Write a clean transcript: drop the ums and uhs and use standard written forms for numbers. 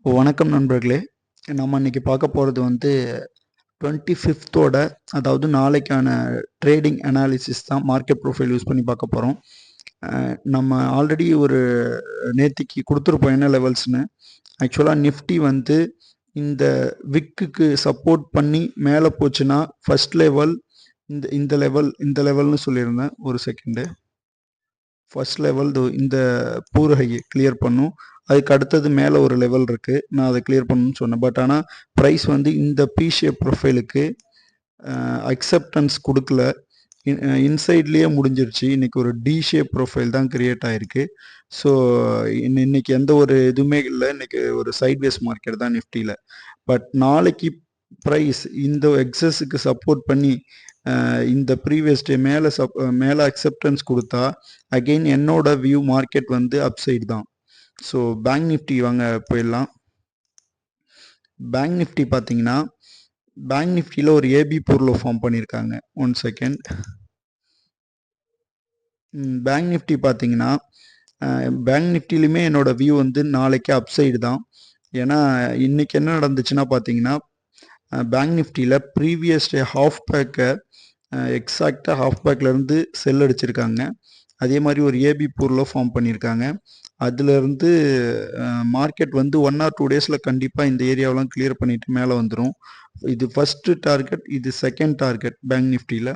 வணக்கம் நண்பர்களே. நம்ம இன்னைக்கு பார்க்க போறது வந்து 25த்தோட அதாவது நாளைக்கான ட்ரேடிங் அனாலிசிஸ் தான். மார்க்கெட் ப்ரொஃபைல் யூஸ் பண்ணி பார்க்க போறோம். நம்ம ஆல்ரெடி ஒரு நேத்திக்கு குடுத்துருப்போம் என்ன லெவல்ஸ்ன்னு. ஆக்சுவலா நிஃப்டி வந்து இந்த விக்குக்கு சப்போர்ட் பண்ணி மேல போச்சுன்னா, ஃபர்ஸ்ட் லெவல் இந்த லெவல்னு சொல்லியிருந்தேன். ஒரு செகண்டு. ஃபர்ஸ்ட் லெவல் இந்த பூர் ஹையை கிளியர் பண்ணும். அதுக்கு அடுத்தது மேலே ஒரு லெவல் இருக்குது, நான் அதை கிளியர் பண்ணணும்னு சொன்னேன். பட் ஆனால் ப்ரைஸ் வந்து இந்த பி ஷேப் ப்ரொஃபைலுக்கு அக்செப்டன்ஸ் கொடுக்கல. இன்சைட்லேயே முடிஞ்சிருச்சு. இன்றைக்கி ஒரு டி ஷேப் ப்ரொஃபைல் தான் கிரியேட் ஆகிருக்கு. ஸோ இன்னைக்கு எந்த ஒரு இதுவுமே இல்லை. இன்றைக்கி ஒரு சைட்வேஸ் மார்க்கெட் தான் நிஃப்டியில். பட் நாளைக்கு ப்ரைஸ் இந்த எக்ஸஸுக்கு சப்போர்ட் பண்ணி இந்த ப்ரீவியஸ் டே மேலே அக்செப்டன்ஸ் கொடுத்தா அகெயின் என்னோட வியூ மார்க்கெட் வந்து அப்சைடு தான். ஸோ பேங்க் நிஃப்டி வாங்க போயிடலாம். பேங்க் நிஃப்டி பார்த்தீங்கன்னா, பேங்க் நிஃப்டியில் ஒரு ஏபி பொருளை ஃபார்ம் பண்ணியிருக்காங்க. One second. பேங்க் நிஃப்டி பார்த்தீங்கன்னா, பேங்க் நிஃப்டிலையுமே என்னோட வியூ வந்து நாளைக்கு அப்சைடு தான். ஏன்னா இன்னைக்கு என்ன நடந்துச்சுன்னா பார்த்தீங்கன்னா, பேங்க் நிஃப்டியில் ப்ரீவியஸ் டே ஹாஃப் பேக்கை எக்ஸாக்டாக ஹாஃப் பேக்லேருந்து செல் அடிச்சிருக்காங்க. அதே மாதிரி ஒரு ஏபி பொருளை ஃபார்ம் பண்ணியிருக்காங்க. அதுலேருந்து மார்க்கெட் வந்து 1 or 2 டேஸில் கண்டிப்பாக இந்த ஏரியாவெலாம் கிளியர் பண்ணிவிட்டு மேலே வந்துடும். இது ஃபஸ்ட்டு டார்கெட், இது செகண்ட் டார்கெட் பேங்க் நிஃப்டியில்.